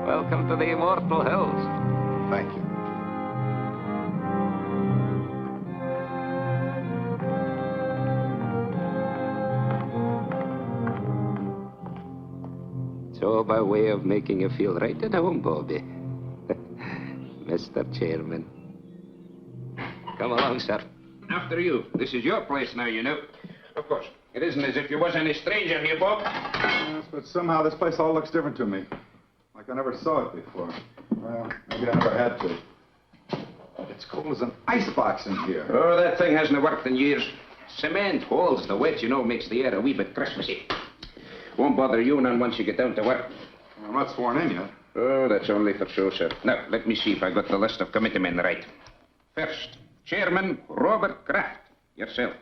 Welcome to the immortal hills. Thank you. So, by way of making you feel right at home, Bobby. Mr. Chairman. Come along, sir. After you. This is your place now, you know. Of course. It isn't as if you was any stranger here, Bob. Yes, but somehow this place all looks different to me. Like I never saw it before. Well, maybe I never had to. It's cold as an icebox in here. Oh, that thing hasn't worked in years. Cement holds the wet, you know, makes the air a wee bit Christmassy. Won't bother you none once you get down to work. I'm not sworn in yet. Oh, that's only for show, sir. Now, let me see if I got the list of committee men right. First, Chairman Robert Kraft, yourself.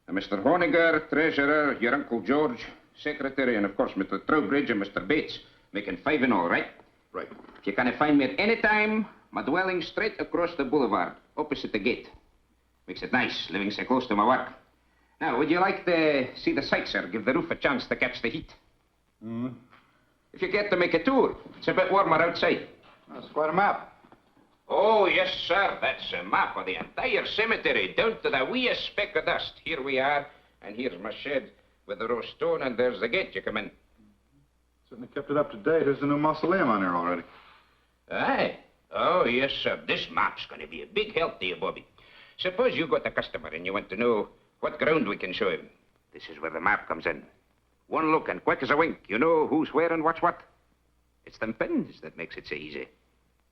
Mr. Honiger, Treasurer, your Uncle George, Secretary, and of course Mr. Trowbridge and Mr. Bates, making 5 in all, right? Right. If you can find me at any time, my dwelling straight across the boulevard, opposite the gate. Makes it nice, living so close to my work. Now, would you like to see the sights, sir? Give the roof a chance to catch the heat. Mm-hmm. If you care to make a tour, it's a bit warmer outside. That's quite a map. Oh, yes, sir. That's a map of the entire cemetery, down to the weeest speck of dust. Here we are, and here's my shed with the row stone, and there's the gate you come in. Certainly kept it up to date. There's a new mausoleum on here already. Aye. Oh, yes, sir. This map's going to be a big help to you, Bobby. Suppose you got a customer and you want to know what ground we can show him. This is where the map comes in. One look and quick as a wink, you know who's where and what's what. It's them pins that makes it so easy.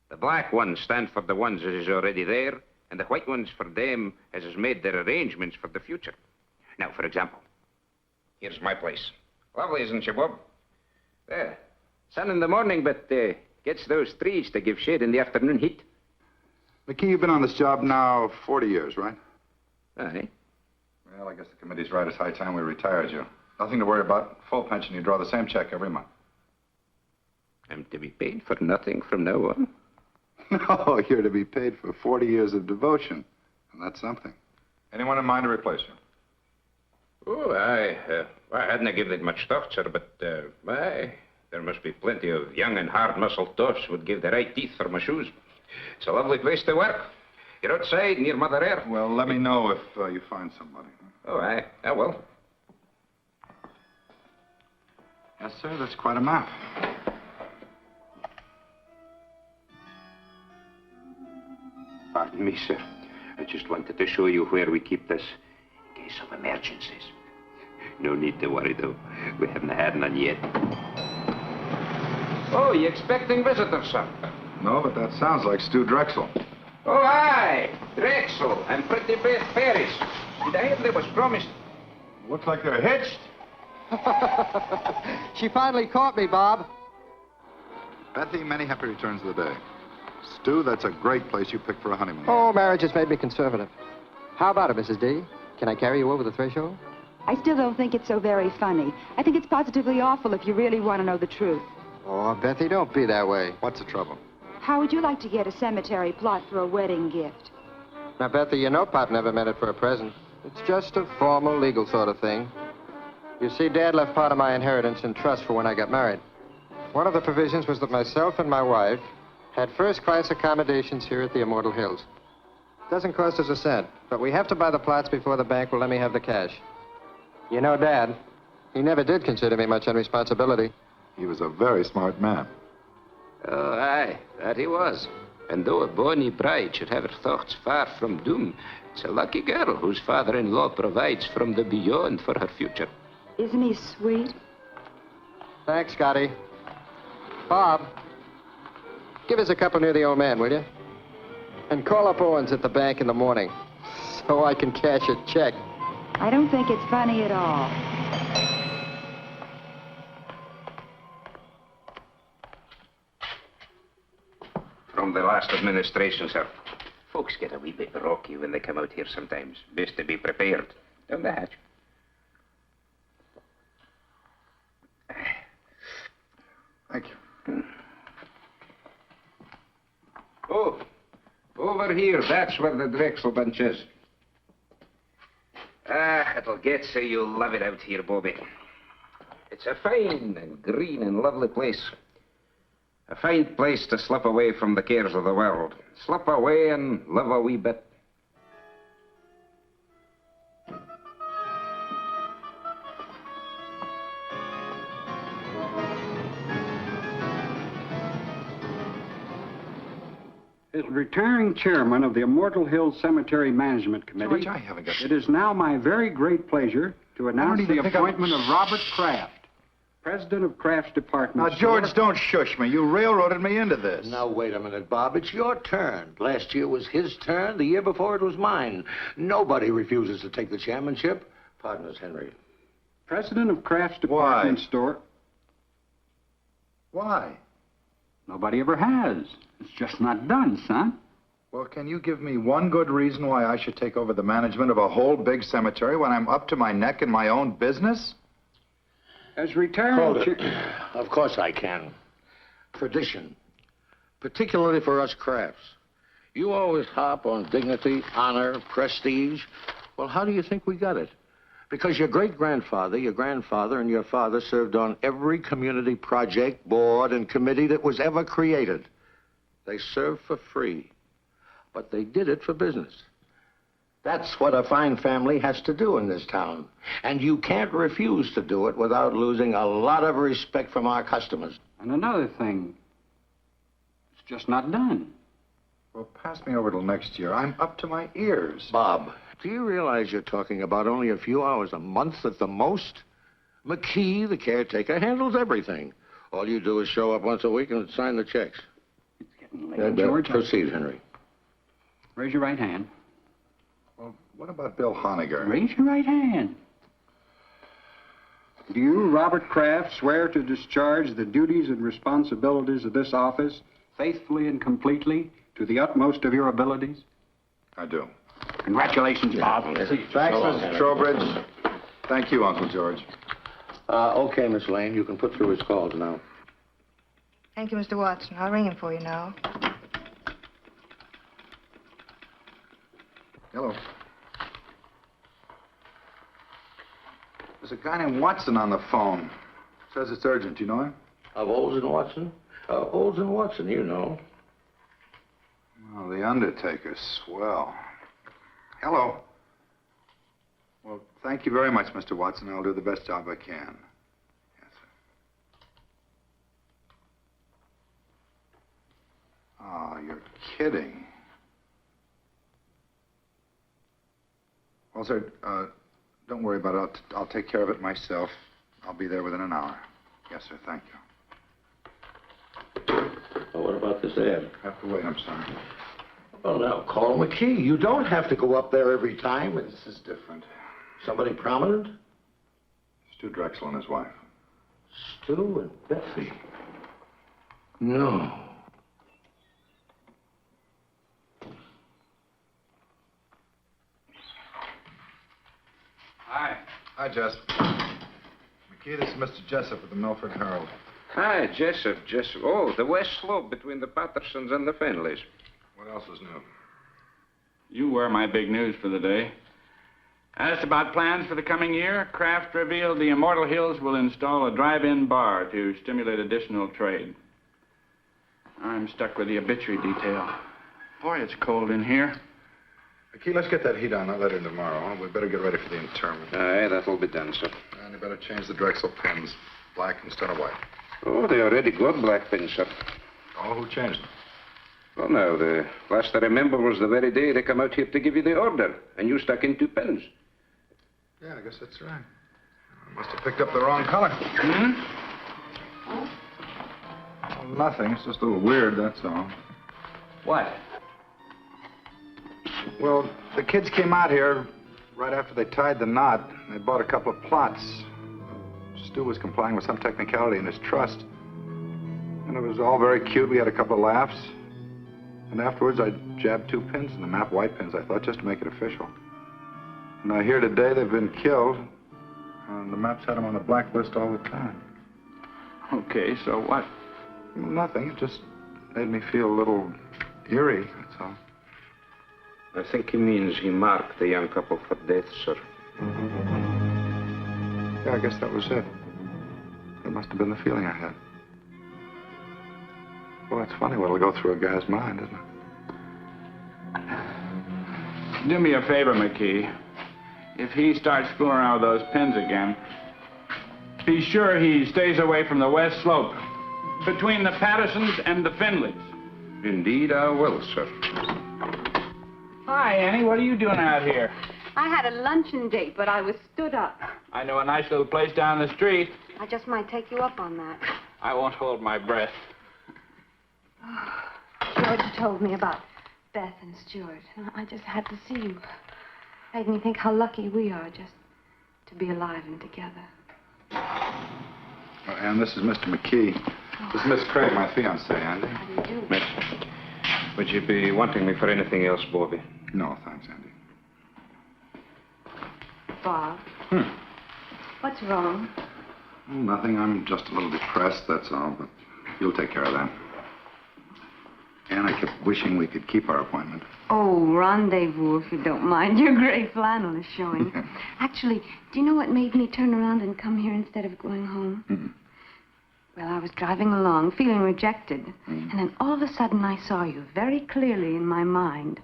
The black ones stand for the ones that is already there, and the white ones for them as has made their arrangements for the future. Now, for example, here's my place. Lovely, isn't she, Bob? There. Sun in the morning, but gets those trees to give shade in the afternoon heat. McKee, you've been on this job now 40 years, right? Aye. Well, I guess the committee's right. It's high time we retired you. Nothing to worry about. Full pension. You draw the same check every month. I'm to be paid for nothing from now on. No, you're to be paid for 40 years of devotion. And that's something. Anyone in mind to replace you? Oh, I hadn't given it much thought, sir, but, there must be plenty of young and hard-muscled toffs would give the right teeth for my shoes. It's a lovely place to work. You're outside, near Mother Air. Well, let me know if you find somebody. Oh, I will. Yes, sir, that's quite a map. Pardon me, sir. I just wanted to show you where we keep this in case of emergencies. No need to worry, though. We haven't had none yet. Oh, you expecting visitors, sir? No, but that sounds like Stu Drexel. Oh, aye. Drexel and Pretty Beth Paris. Did I hear they was promised? Looks like they're hitched. She finally caught me, Bob. Bethy, many happy returns of the day. Stu, that's a great place you picked for a honeymoon. Oh, marriage has made me conservative. How about it, Mrs. D? Can I carry you over the threshold? I still don't think it's so very funny. I think it's positively awful if you really want to know the truth. Oh, Bethy, don't be that way. What's the trouble? How would you like to get a cemetery plot for a wedding gift? Now, Bethy, you know Pop never meant it for a present. It's just a formal, legal sort of thing. You see, Dad left part of my inheritance in trust for when I got married. One of the provisions was that myself and my wife had first-class accommodations here at the Immortal Hills. Doesn't cost us a cent, but we have to buy the plots before the bank will let me have the cash. You know, Dad, he never did consider me much on responsibility. He was a very smart man. Oh, aye, that he was. And though a bonny bride should have her thoughts far from doom, it's a lucky girl whose father-in-law provides from the beyond for her future. Isn't he sweet? Thanks, Scotty. Bob, give us a couple near the old man, will you? And call up Owens at the bank in the morning so I can cash a check. I don't think it's funny at all. From the last administration, sir. Folks get a wee bit rocky when they come out here sometimes. Best to be prepared. Down the hatch. Thank you. Oh, over here. That's where the Drexel bunch is. Ah, it'll get so you'll love it out here, Bobby. It's a fine and green and lovely place. A fine place to slip away from the cares of the world. Slip away and live a wee bit. As retiring chairman of the Immortal Hills Cemetery Management Committee, George, I haven't got... it is now my very great pleasure to announce even the think appointment of Robert Kraft, president of Kraft's department. Now, George, don't shush me. You railroaded me into this. Now, wait a minute, Bob. It's your turn. Last year was his turn. The year before it was mine. Nobody refuses to take the chairmanship. Pardon us, Henry. President of Kraft's department store. Why? Nobody ever has. It's just not done, son. Well, can you give me one good reason why I should take over the management of a whole big cemetery when I'm up to my neck in my own business? As retiring Hold it. Of course I can. Tradition. Particularly for us Crafts. You always harp on dignity, honor, prestige. Well, how do you think we got it? Because your great-grandfather, your grandfather, and your father served on every community project, board, and committee that was ever created. They served for free, but they did it for business. That's what a fine family has to do in this town. And you can't refuse to do it without losing a lot of respect from our customers. And another thing, it's just not done. Well, pass me over till next year. I'm up to my ears. Bob, do you realize you're talking about only a few hours a month at the most? McKee, the caretaker, handles everything. All you do is show up once a week and sign the checks. It's getting late, George. Proceed, Henry. Raise your right hand. Well, what about Bill Honegger? Raise your right hand. Do you, Robert Kraft, swear to discharge the duties and responsibilities of this office faithfully and completely to the utmost of your abilities? I do. Congratulations, Bob. Thanks, Mr. Trowbridge. Thank you, Uncle George. Okay, Miss Lane, you can put through his calls now. Thank you, Mr. Watson. I'll ring him for you now. Hello. There's a guy named Watson on the phone. Says it's urgent. You know him? Of Olds and Watson? Olds and Watson, you know. Oh, the Undertaker. Swell. Hello. Well, thank you very much, Mr. Watson. I'll do the best job I can. Yes, sir. Oh, you're kidding. Well, sir, don't worry about it. I'll take care of it myself. I'll be there within an hour. Yes, sir. Thank you. Well, what about this ad? Have to wait. I'm sorry. Well, now, call McKee. You don't have to go up there every time. This is different. Somebody prominent? Stu Drexel and his wife. Stu and Betsy. No. Hi. Hi, Hi, Jess. McKee, this is Mr. Jessup of the Milford Herald. Hi, Jessup. Oh, the west slope between the Pattersons and the Finleys. What else is new? You were my big news for the day. Asked about plans for the coming year, Kraft revealed the Immortal Hills will install a drive-in bar to stimulate additional trade. I'm stuck with the obituary detail. Boy, it's cold in here. McKee, let's get that heat on that letter tomorrow. We better get ready for the interment. Aye, that'll be done, sir. And you better change the Drexel pins. Black instead of white. Oh, they already got black pins, sir. Oh, who changed them? Well, now, the last I remember was the very day they come out here to give you the order, and you stuck in 2 pins. Yeah, I guess that's right. I must have picked up the wrong color. Well, nothing. It's just a little weird, that's all. What? Well, the kids came out here right after they tied the knot. They bought a couple of plots. Stu was complying with some technicality in his trust. And it was all very cute. We had a couple of laughs. And afterwards, I jabbed 2 pins in the map, white pins, I thought, just to make it official. And I hear today they've been killed. And the maps had them on the blacklist all the time. Okay, so what? Well, nothing. It just made me feel a little eerie, that's all. I think he means he marked the young couple for death, sir. Yeah, I guess that was it. That must have been the feeling I had. Well, it's funny what'll go through a guy's mind, isn't it? Do me a favor, McKee. If he starts fooling around with those pins again, be sure he stays away from the west slope, between the Pattersons and the Finleys. Indeed, I will, sir. Hi, Annie. What are you doing out here? I had a luncheon date, but I was stood up. I know a nice little place down the street. I just might take you up on that. I won't hold my breath. George told me about Beth and Stuart. And I just had to see you. Made me think how lucky we are just to be alive and together. Well, Ann, this is Mr. McKee. This is Miss Craig, my fiancée, Andy. How do you do? Miss, would you be wanting me for anything else, Bobby? No, thanks, Andy. Bob. What's wrong? Oh, nothing. I'm just a little depressed, that's all. But you'll take care of that. Ann, I kept wishing we could keep our appointment. Oh, rendezvous, if you don't mind. Your gray flannel is showing. Actually, do you know what made me turn around and come here instead of going home? Well, I was driving along, feeling rejected. And then all of a sudden, I saw you very clearly in my mind.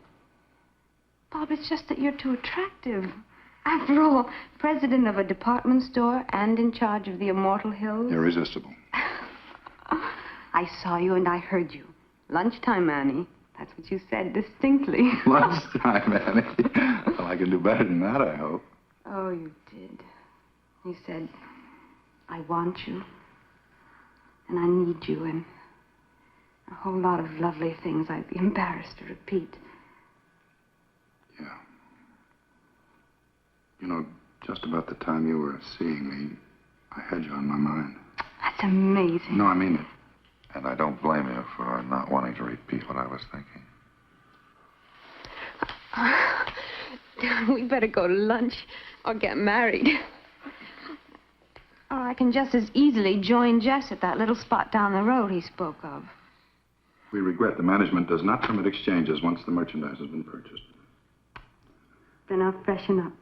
Bob, it's just that you're too attractive. After all, president of a department store and in charge of the Immortal Hills. Irresistible. I saw you and I heard you. Lunchtime, Annie. That's what you said distinctly. Lunchtime, Annie. Well, I can do better than that, I hope. Oh, you did. You said, I want you. And I need you, and a whole lot of lovely things I'd be embarrassed to repeat. Yeah. You know, just about the time you were seeing me, I had you on my mind. That's amazing. No, I mean it. And I don't blame you for not wanting to repeat what I was thinking. We better go to lunch or get married. Or I can just as easily join Jess at that little spot down the road he spoke of. We regret the management does not permit exchanges once the merchandise has been purchased. Then I'll freshen up.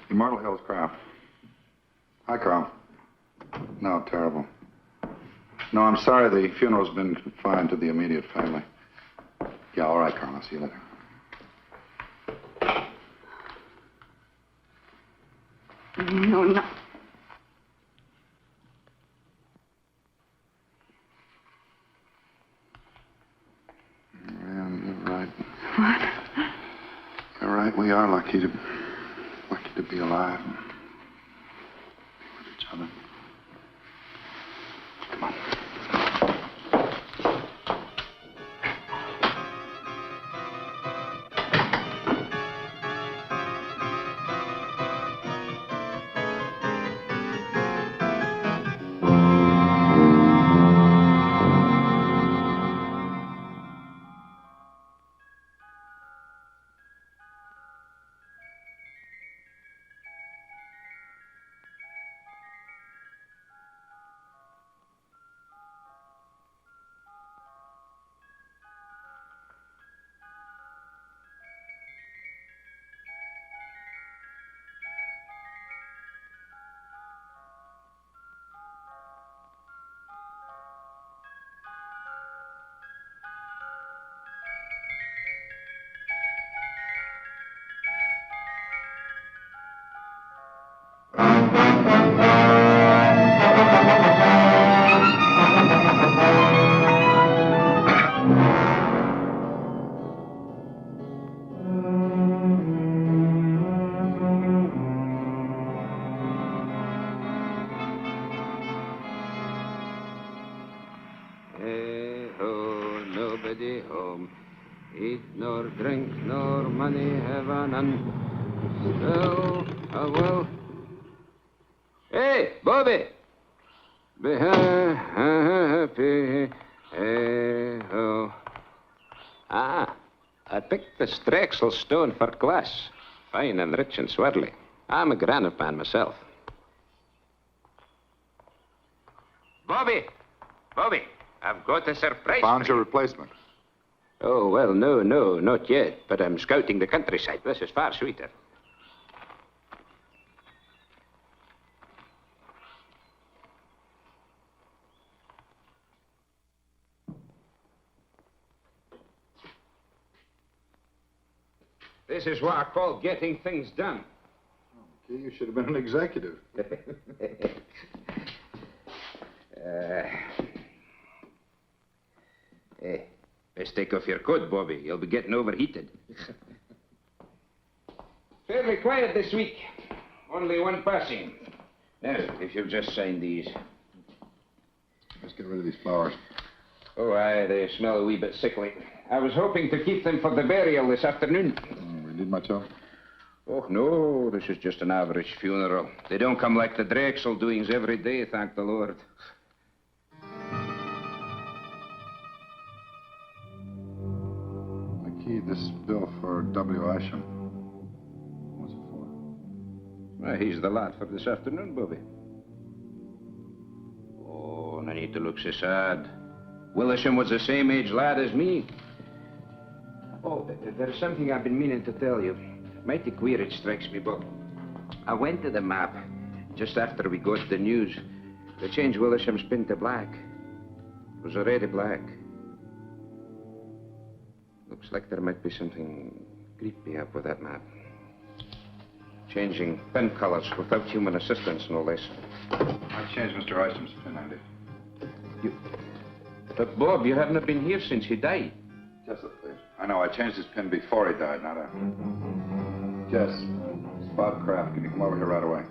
Immortal Hills, Carl. Hi, Carl. No, terrible. No, I'm sorry. The funeral's been confined to the immediate family. Yeah, all right, Carl. I'll see you later. No, no. Yeah, you're right. right. We are lucky to be alive. With each other. Come on. Nobody home. Eat nor drink nor money have none. Still, well. Hey, Bobby! Be happy. Hey-ho. Ah, I picked the Strexel stone for glass. Fine and rich and swartly. I'm a granite man myself. Bobby! Bobby, I've got a surprise. Found your replacement. Oh, well, no, not yet. But I'm scouting the countryside. This is far sweeter. This is what I call getting things done. Okay, you should have been an executive. Hey, best take off your coat, Bobby. You'll be getting overheated. Fairly quiet this week. Only one passing. Now, if you'll just sign these. Let's get rid of these flowers. Oh, aye, they smell a wee bit sickly. I was hoping to keep them for the burial this afternoon. We need much help? Oh, no, this is just an average funeral. They don't come like the Drexel doings every day, thank the Lord. McKee, this bill for W. Isham. What's it for? Well, he's the lad for this afternoon, Bobby. Oh, and I need to look so sad. Willisham was the same age lad as me. Oh, there's something I've been meaning to tell you. Mighty queer it strikes me, but I went to the map just after we got the news. They changed Willisham's pin to black. It was already black. Looks like there might be something creepy up with that map. Changing pen colors without human assistance, no less. I changed Mr. Isham's pin, Andy. But, Bob, you haven't been here since he died. Just look, please. I know, I changed his pin before he died, not after. Jess, it's Bob Kraft. Can you come over here right away?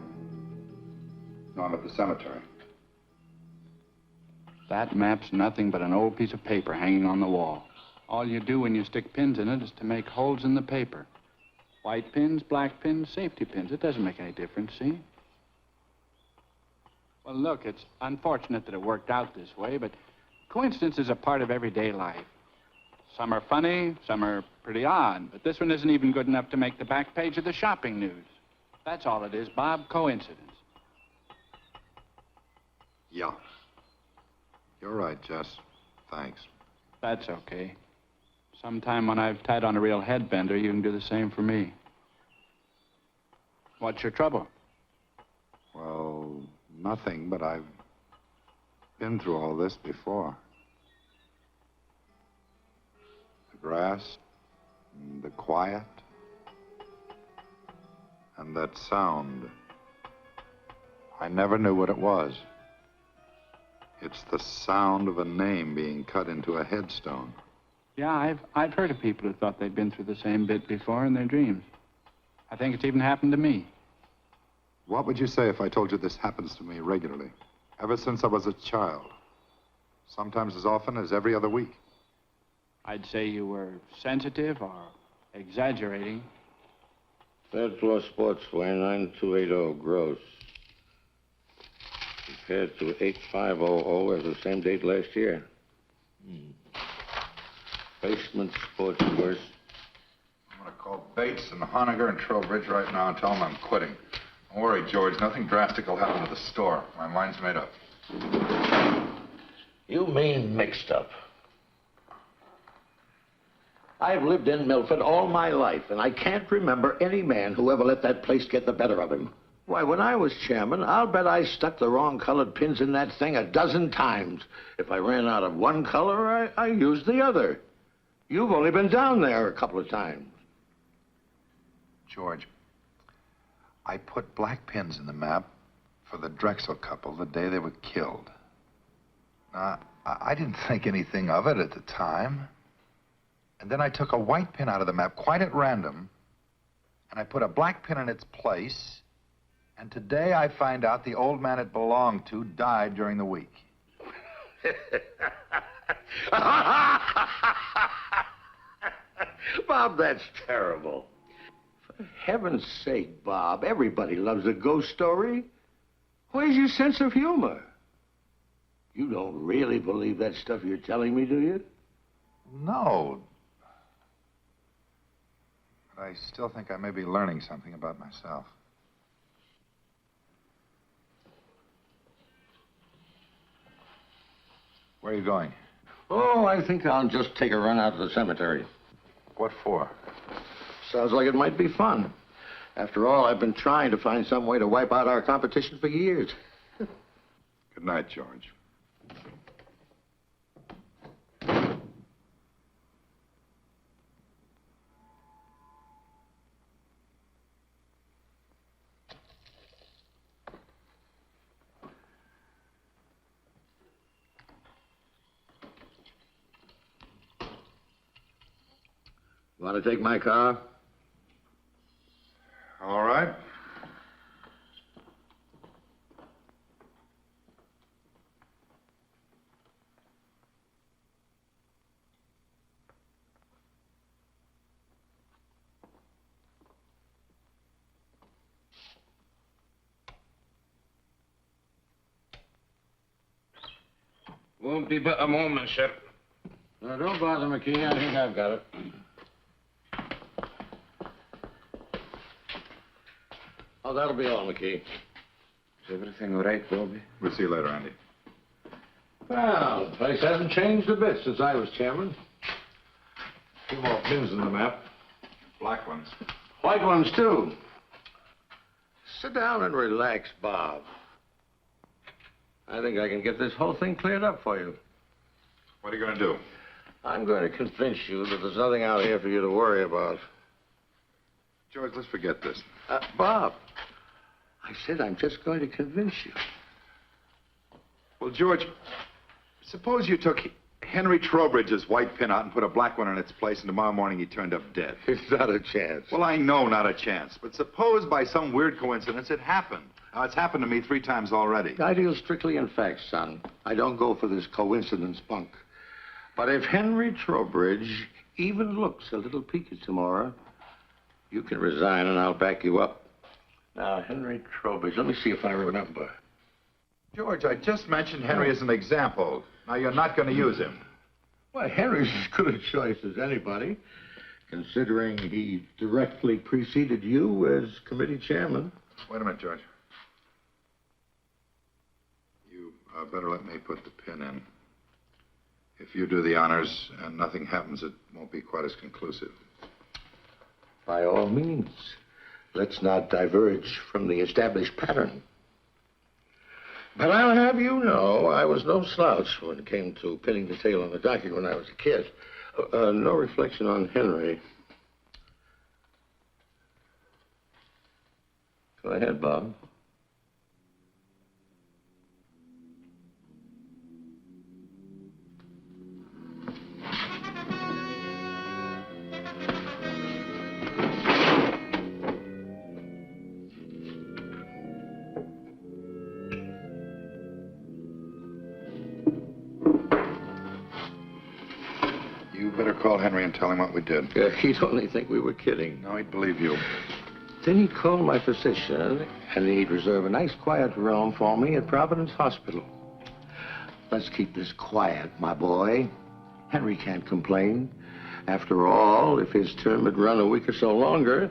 No, I'm at the cemetery. That map's nothing but an old piece of paper hanging on the wall. All you do when you stick pins in it is to make holes in the paper. White pins, black pins, safety pins. It doesn't make any difference, see? Well, look, it's unfortunate that it worked out this way, but coincidence is a part of everyday life. Some are funny, some are pretty odd, but this one isn't even good enough to make the back page of the shopping news. That's all it is, Bob, coincidence. Yeah. You're right, Jess. Thanks. That's okay. Sometime when I've tied on a real headbender, you can do the same for me. What's your trouble? Well, nothing, but I've been through all this before. The grass, and the quiet, and that sound. I never knew what it was. It's the sound of a name being cut into a headstone. Yeah, I've heard of people who thought they'd been through the same bit before in their dreams. I think it's even happened to me. What would you say if I told you this happens to me regularly? Ever since I was a child. Sometimes as often as every other week. I'd say you were sensitive or exaggerating. Third floor sportswear, 9280 gross. Compared to 8500 as the same date last year. Basement sportswear. I'm going to call Bates and Honegger and Trowbridge right now and tell them I'm quitting. Don't worry, George. Nothing drastic will happen to the store. My mind's made up. You mean mixed up? I've lived in Milford all my life, and I can't remember any man who ever let that place get the better of him. Why, when I was chairman, I'll bet I stuck the wrong colored pins in that thing a dozen times. If I ran out of one color, I used the other. You've only been down there a couple of times. George, I put black pins in the map for the Drexel couple the day they were killed. Now, I didn't think anything of it at the time. And then I took a white pin out of the map quite at random, and I put a black pin in its place, and today I find out the old man it belonged to died during the week. Bob, that's terrible. For heaven's sake, Bob, everybody loves a ghost story. Where's your sense of humor? You don't really believe that stuff you're telling me, do you? No. But I still think I may be learning something about myself. Where are you going? Oh, I think I'll just take a run out to the cemetery. What for? Sounds like it might be fun. After all, I've been trying to find some way to wipe out our competition for years. Good night, George. Want to take my car? All right. Won't be but a moment, sir. No, don't bother, McKee. I think I've got it. Oh, that'll be all, McKee. Is everything all right, Bobby? We'll see you later, Andy. Well, the place hasn't changed a bit since I was chairman. A few more pins in the map. Black ones. White ones, too. Sit down and relax, Bob. I think I can get this whole thing cleared up for you. What are you going to do? I'm going to convince you that there's nothing out here for you to worry about. George, let's forget this. Bob, I said I'm just going to convince you. Well, George, suppose you took Henry Trowbridge's white pin out and put a black one in its place, and tomorrow morning he turned up dead. It's not a chance. Well, I know not a chance, but suppose by some weird coincidence it happened. Now, it's happened to me 3 times already. I deal strictly in facts, son. I don't go for this coincidence bunk. But if Henry Trowbridge even looks a little peaky tomorrow, you can resign and I'll back you up. Now, Henry Trowbridge, let me see if I remember. George, I just mentioned Henry as an example. Now, you're not going to use him. Why, Henry's as good a choice as anybody, considering he directly preceded you as committee chairman. Wait a minute, George. You better let me put the pin in. If you do the honors and nothing happens, it won't be quite as conclusive. By all means, let's not diverge from the established pattern. But I'll have you know I was no slouch when it came to pinning the tail on the donkey when I was a kid. No reflection on Henry. Go ahead, Bob. call Henry and tell him what we did. He'd only think we were kidding. No, he'd believe you. Then he'd call my physician, and he'd reserve a nice quiet room for me at Providence Hospital. Let's keep this quiet, my boy. Henry can't complain. After all, if his term had run a week or so longer,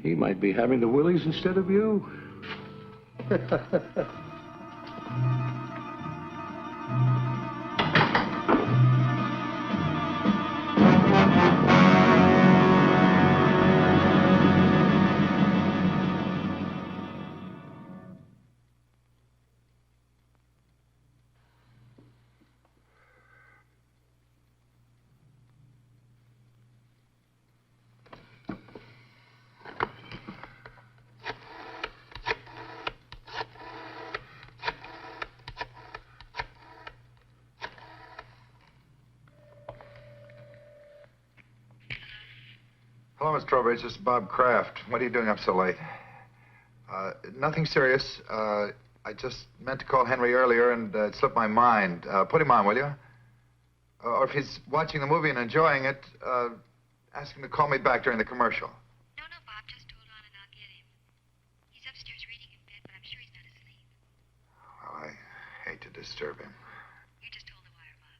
he might be having the willies instead of you. Hello, Miss Trowbridge. This is Bob Kraft. What are you doing up so late? Nothing serious. I just meant to call Henry earlier and it slipped my mind. Put him on, will you? Or if he's watching the movie and enjoying it, ask him to call me back during the commercial. No, Bob. Just hold on and I'll get him. He's upstairs reading in bed, but I'm sure he's not asleep. Well, I hate to disturb him. You just hold the wire, Bob.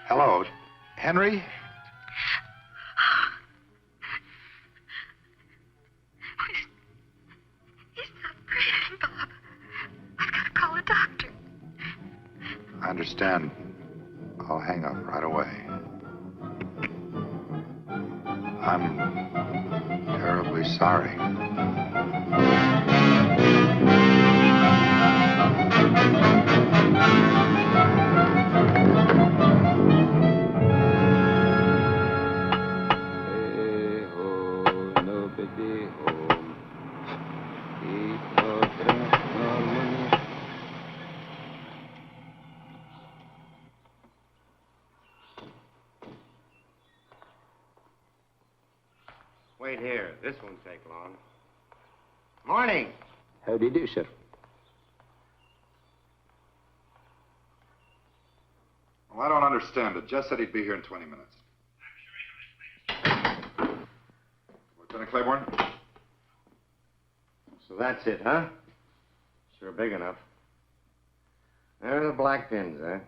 Hello, Henry? He's not breathing, Bob. I've got to call a doctor. I understand. I'll hang up right away. I'm terribly sorry. Wait here. This won't take long. Morning. How do you do, sir? Well, I don't understand it. Jess said he'd be here in 20 minutes. Lieutenant Claiborne? So that's it, huh? Sure big enough. There are the black pins, eh?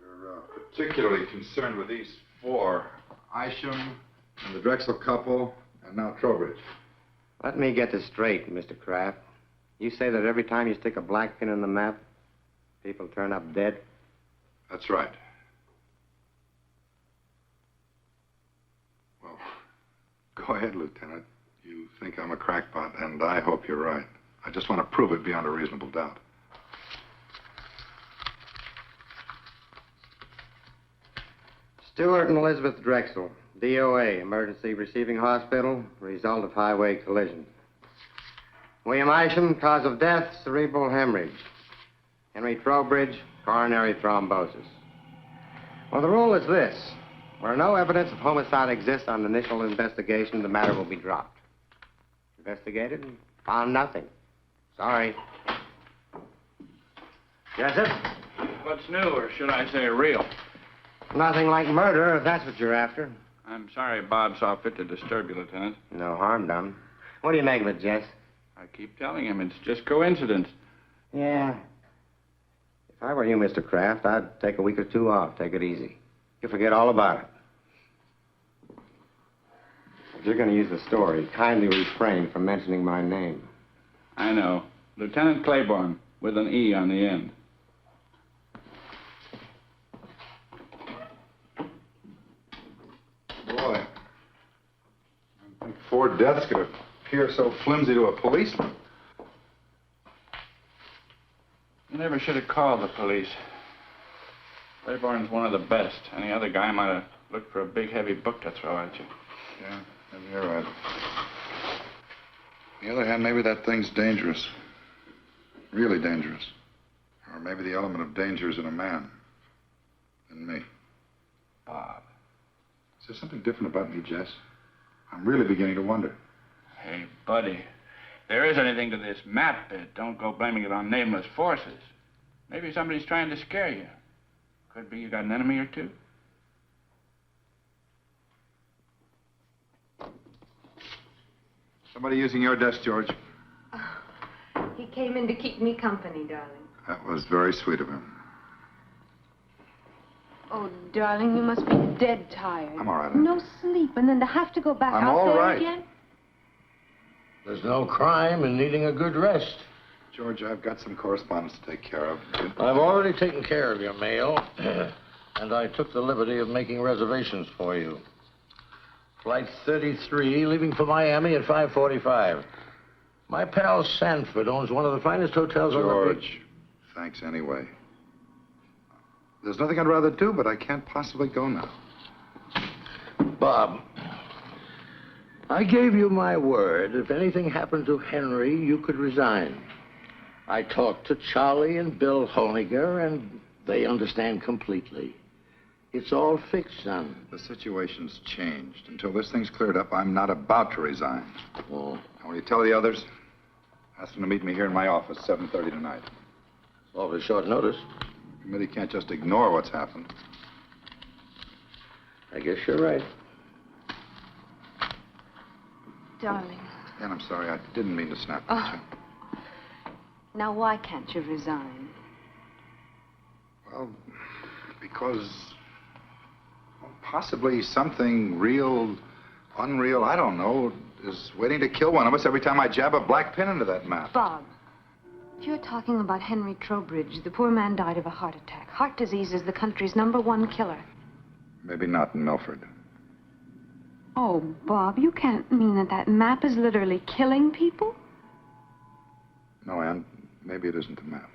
We're particularly concerned with these four. Isham, and the Drexel couple, and now Trowbridge. Let me get this straight, Mr. Kraft. You say that every time you stick a black pin in the map, people turn up dead? That's right. Well, go ahead, Lieutenant. You think I'm a crackpot, and I hope you're right. I just want to prove it beyond a reasonable doubt. Stewart and Elizabeth Drexel, DOA, Emergency Receiving Hospital, result of highway collision. William Isham, cause of death, cerebral hemorrhage. Henry Trowbridge, coronary thrombosis. Well, the rule is this. Where no evidence of homicide exists on initial investigation, the matter will be dropped. Investigated and found nothing. Sorry. Jessup? What's new, or should I say real? Nothing like murder, if that's what you're after. I'm sorry Bob saw fit to disturb you, Lieutenant. No harm done. What do you make of it, Jess? I keep telling him it's just coincidence. Yeah. If I were you, Mr. Kraft, I'd take a week or two off. Take it easy. You'll forget all about it. If you're going to use the story, kindly refrain from mentioning my name. I know. Lieutenant Claiborne, with an E on the end. Boy, I think 4 deaths could appear so flimsy to a policeman. You never should have called the police. Claiborne's one of the best. Any other guy might have looked for a big, heavy book to throw at you. Yeah, maybe you're right. On the other hand, maybe that thing's dangerous. Really dangerous. Or maybe the element of danger is in a man. In me. Bob. Is there something different about me, Jess? I'm really beginning to wonder. Hey, buddy. If there is anything to this map bit, don't go blaming it on nameless forces. Maybe somebody's trying to scare you. Could be you got an enemy or two. Somebody using your desk, George. He came in to keep me company, darling. That was very sweet of him. Oh, darling, you must be dead tired. I'm all right. No sleep, and then to have to go back I'm out all there right. again? There's no crime in needing a good rest. George, I've got some correspondence to take care of. I've already taken care of your mail, and I took the liberty of making reservations for you. Flight 33, leaving for Miami at 5:45. My pal Sanford owns one of the finest hotels on the beach. George, thanks anyway. There's nothing I'd rather do, but I can't possibly go now. Bob, I gave you my word. If anything happened to Henry, you could resign. I talked to Charlie and Bill Honiger, and they understand completely. It's all fixed, son. The situation's changed. Until this thing's cleared up, I'm not about to resign. Oh, And when you tell the others, ask them to meet me here in my office, 7:30 tonight. it's awfully short notice. The committee can't just ignore what's happened. I guess you're right. Darling, And I'm sorry, I didn't mean to snap at you. now why can't you resign? Well, because possibly something real, unreal, I don't know, is waiting to kill one of us every time I jab a black pin into that map. Bob, if you're talking about Henry Trowbridge, the poor man died of a heart attack. Heart disease is the country's #1 killer. Maybe not in Milford. Oh, Bob, you can't mean that that map is literally killing people? No, Ann, maybe it isn't the map.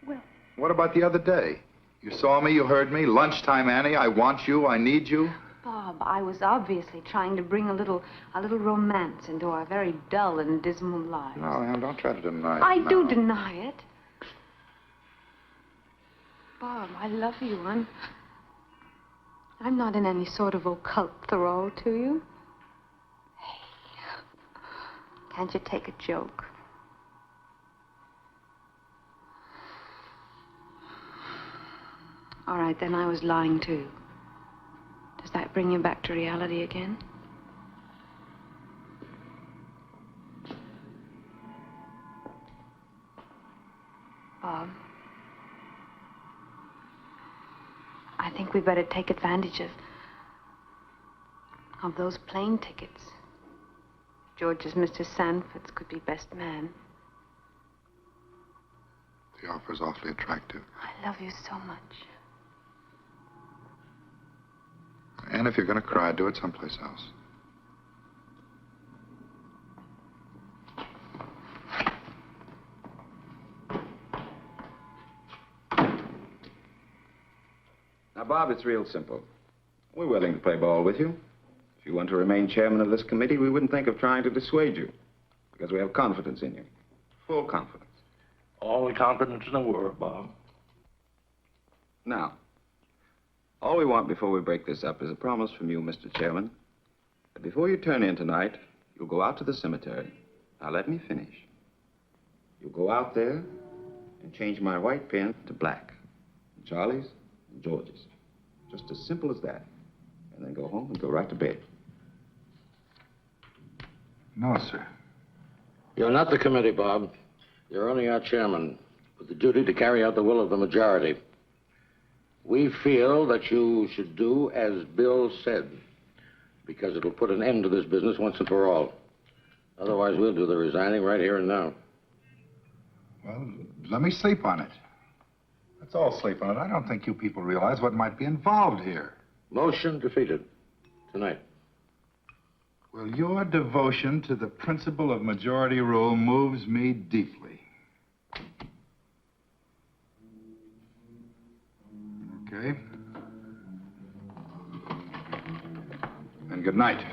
Well... What about the other day? You saw me, you heard me. Lunchtime, Annie, I want you, I need you. Bob, I was obviously trying to bring a little romance into our very dull and dismal lives. No, Ann, don't try to deny it. I now. do deny it. Bob, I love you. I'm not in any sort of occult thrall to you. Hey, can't you take a joke? All right, then I was lying too. Does that bring you back to reality again? Bob, I think we better take advantage of those plane tickets. George's Mr. Sanford's could be best man. The offer's awfully attractive. I love you so much. And if you're going to cry, do it someplace else. Now, Bob, it's real simple. We're willing to play ball with you. If you want to remain chairman of this committee, we wouldn't think of trying to dissuade you. Because we have confidence in you. Full confidence. All the confidence in the world, Bob. Now, all we want before we break this up is a promise from you, Mr. Chairman, that before you turn in tonight, you'll go out to the cemetery. Now, let me finish. You'll go out there and change my white pen to black. Charlie's and George's. Just as simple as that. And then go home and go right to bed. No, sir. You're not the committee, Bob. You're only our chairman, with the duty to carry out the will of the majority. We feel that you should do as Bill said, because it'll put an end to this business once and for all. Otherwise, we'll do the resigning right here and now. Well, let me sleep on it. Let's all sleep on it. I don't think you people realize what might be involved here. Motion defeated. Tonight. Well, your devotion to the principle of majority rule moves me deeply. Okay? night.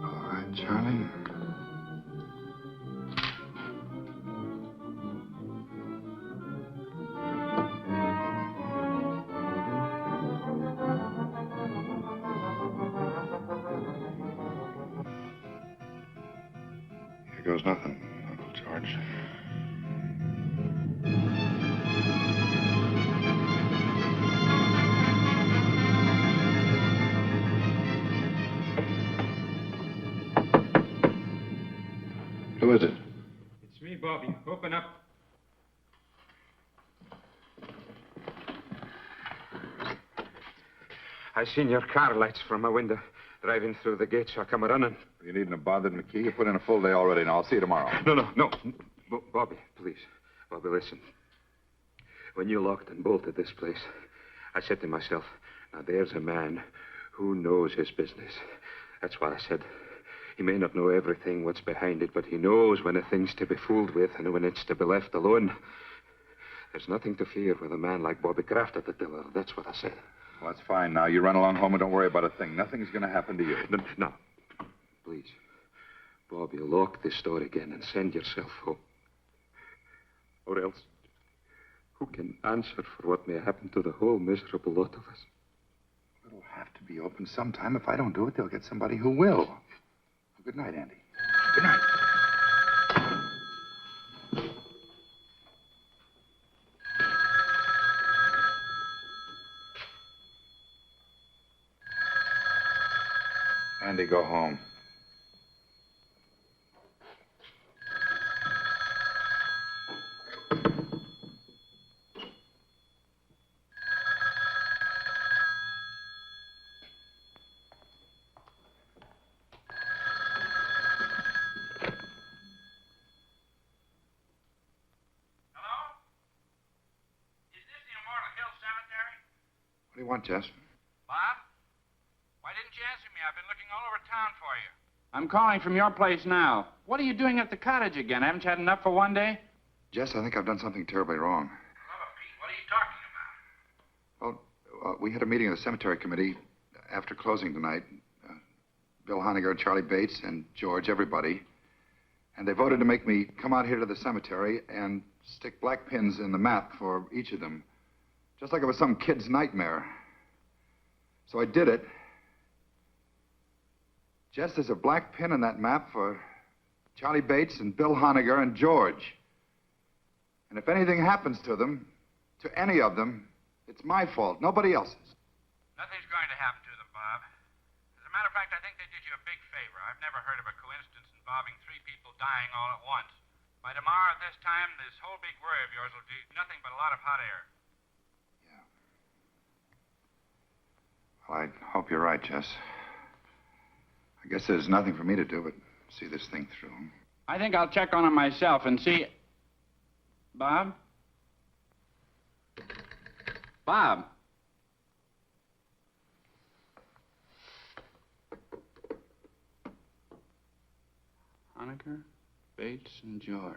All right, Charlie. Here goes nothing, Uncle George. Who is it? It's me, Bobby. Open up. I seen your car lights from my window driving through the gate, so I come running. You needn't have bothered McKee. You put in a full day already, and I'll see you tomorrow. No. Bobby, please. Bobby, listen. When you locked and bolted this place, I said to myself, now there's a man who knows his business. That's why I said, he may not know everything, what's behind it, but he knows when a thing's to be fooled with and when it's to be left alone. There's nothing to fear with a man like Bobby Kraft at the tiller. That's what I said. Well, that's fine now. You run along home and don't worry about a thing. Nothing's going to happen to you. No. Please. Bobby, lock this door again and send yourself home. Or else, who can answer for what may happen to the whole miserable lot of us? It'll have to be open sometime. If I don't do it, they'll get somebody who will. Well, good night, Andy. Good night. Andy, go home. What do you want, Jess? Bob? Why didn't you answer me? I've been looking all over town for you. I'm calling from your place now. What are you doing at the cottage again? Haven't you had enough for one day? Jess, I think I've done something terribly wrong. Hello, Pete. What are you talking about? Well, we had a meeting of the cemetery committee after closing tonight. Bill Honegger, Charlie Bates, and George, everybody. And they voted to make me come out here to the cemetery and stick black pins in the map for each of them. Just like it was some kid's nightmare. So I did it. Jess, there's a black pin in that map for Charlie Bates and Bill Honegger and George. And if anything happens to them, to any of them, it's my fault, nobody else's. Nothing's going to happen to them, Bob. As a matter of fact, I think they did you a big favor. I've never heard of a coincidence involving 3 people dying all at once. By tomorrow at this time, this whole big worry of yours will do nothing but a lot of hot air. Well, I hope you're right, Jess. I guess there's nothing for me to do but see this thing through. I think I'll check on him myself and see... Bob? Bob? Honegger, Bates, and George.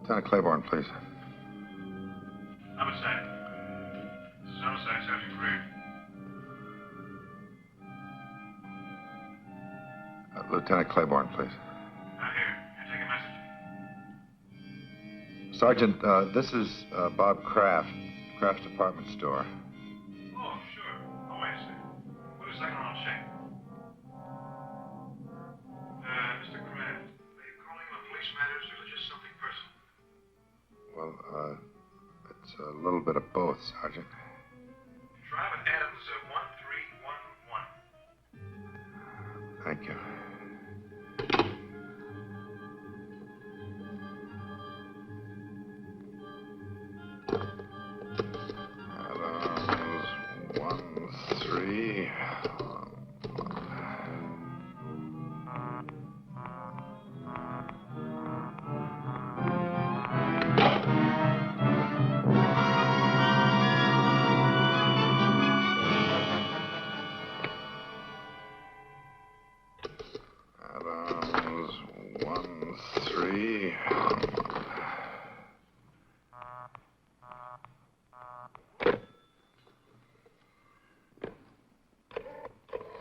Lieutenant Claiborne, please. Homicide. This is Homicide, Sergeant Greer. Lieutenant Claiborne, please. I'm here. Can I take a message? Sergeant, this is Bob Kraft, Kraft's department store. Oh, sure. Oh, wait a second. Wait a second, I'll check. Mr. Kraft, are you calling on police matters or just something personal? Well, it's a little bit of both, Sergeant. Drive at Adams 1311. Thank you.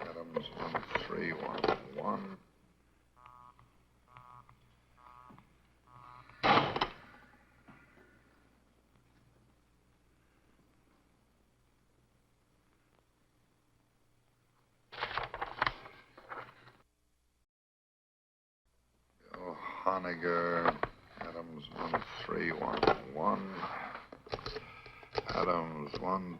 Adams 1311. Honegger, Adams 1311. Adams 1.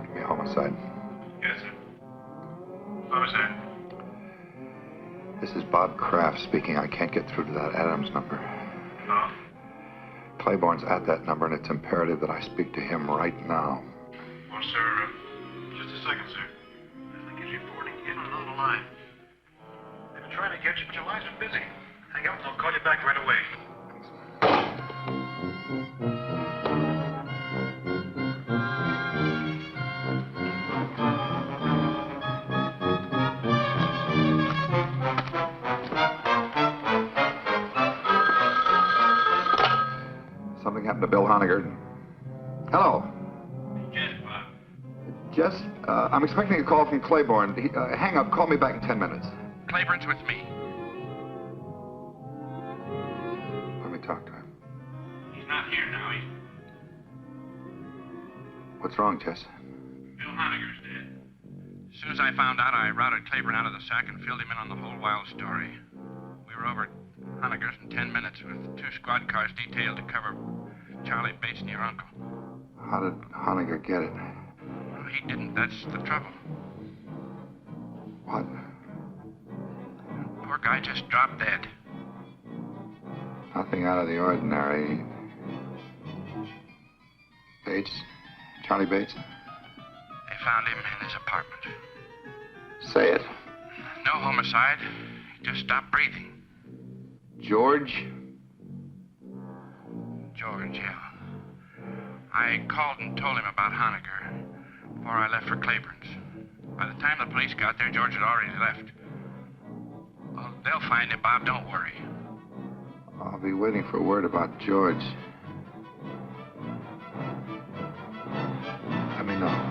Give me a homicide. Yes, sir. Homicide. This is Bob Kraft speaking. I can't get through to that Adams number. No? Claiborne's at that number, and it's imperative that I speak to him right now. Well, sir, just a second, sir. I think he's reporting in and on the line. They've been trying to get you, but your line's been busy. Hang up and I'll call you back right away. Something happened to Bill Honegger. Hello. Yes, Bob. Just, I'm expecting a call from Claiborne. Hang up. Call me back in 10 minutes. Claiborne's with me. Let me talk to him. He's not here now. What's wrong, Jess? Bill Honegger's dead. As soon as I found out, I routed Claiborne out of the sack and filled him in on the whole wild story. We were over at Honegger's in 10 minutes with 2 squad cars detailed to cover Charlie Bates and your uncle. How did Honegger get it? Well, he didn't. That's the trouble. What? Poor guy just dropped dead. Nothing out of the ordinary. Bates? Charlie Bates? They found him in his apartment. Say it. No homicide. He just stopped breathing. George? George, yeah. I called and told him about Honegger before I left for Claiborne's. By the time the police got there, George had already left. Well, they'll find him, Bob. Don't worry. I'll be waiting for word about George. Let me know.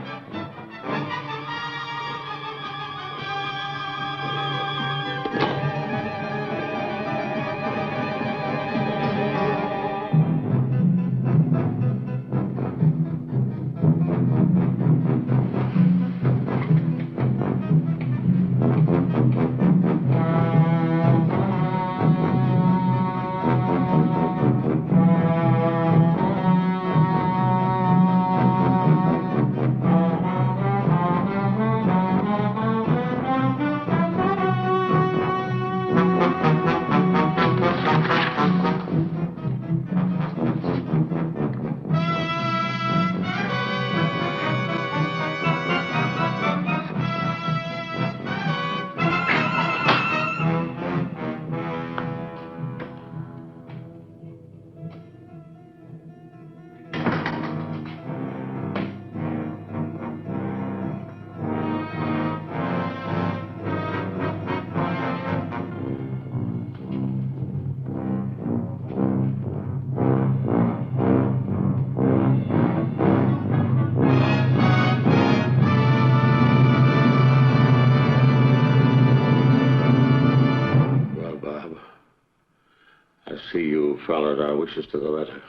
followed our wishes to the letter.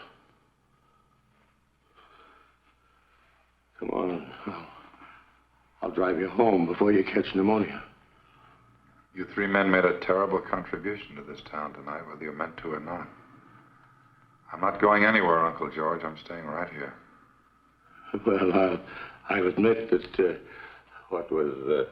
Come on. I'll drive you home before you catch pneumonia. You three men made a terrible contribution to this town tonight, whether you meant to or not. I'm not going anywhere, Uncle George. I'm staying right here. Well, I'll admit that what was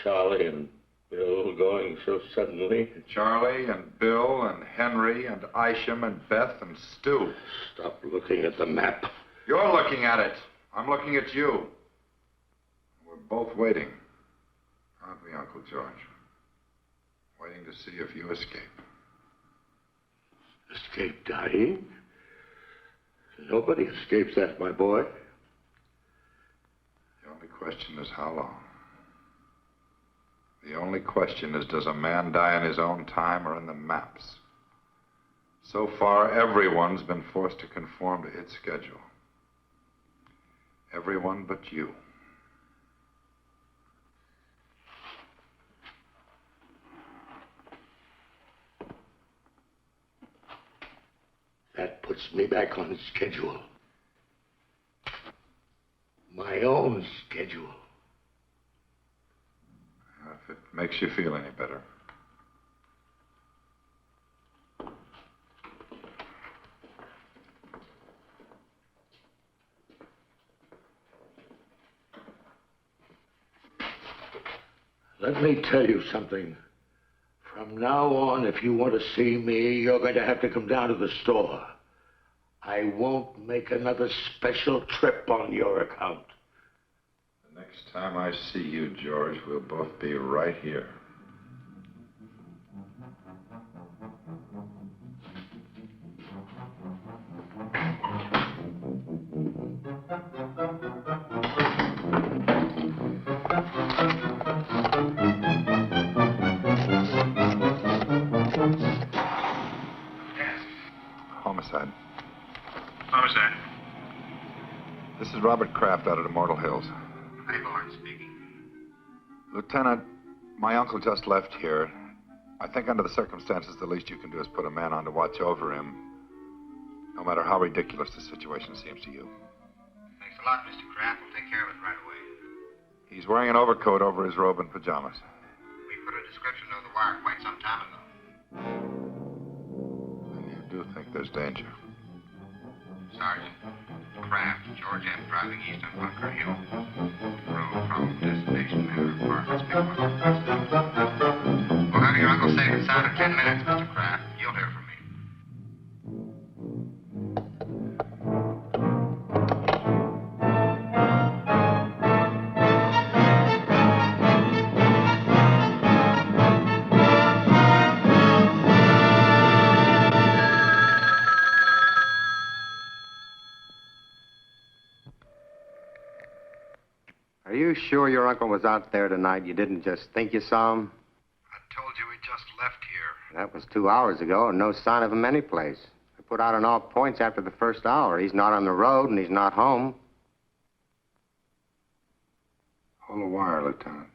Charlie and Bill going so suddenly. Charlie and Bill and Henry and Isham and Beth and Stu. Stop looking at the map. You're looking at it. I'm looking at you. We're both waiting, aren't we, Uncle George? Waiting to see if you escape. Escape dying? Nobody escapes that, my boy. The only question is how long. The only question is, does a man die in his own time or in the maps? So far, everyone's been forced to conform to its schedule. Everyone but you. That puts me back on schedule. My own schedule. If it makes you feel any better. Let me tell you something. From now on, if you want to see me, you're going to have to come down to the store. I won't make another special trip on your account. The next time I see you, George, we'll both be right here. Homicide. Homicide. This is Robert Kraft out at Immortal Hills. Boone speaking. Lieutenant, my uncle just left here. I think under the circumstances, the least you can do is put a man on to watch over him, no matter how ridiculous the situation seems to you. Thanks a lot, Mr. Kraft. We'll take care of it right away. He's wearing an overcoat over his robe and pajamas. We put a description of the wire quite some time ago. And you do think there's danger? Sergeant Kraft, George M. driving east on Bunker Hill. Road from destination Manor Apartments, Big We'll have your uncle safe and sound in 10 minutes, Mr. Kraft. You'll hear from me. Are you sure your uncle was out there tonight? You didn't just think you saw him? I told you he just left here. That was 2 hours ago, and no sign of him anyplace. I put out on all points after the first hour. He's not on the road, and he's not home. Hold the wire, Lieutenant.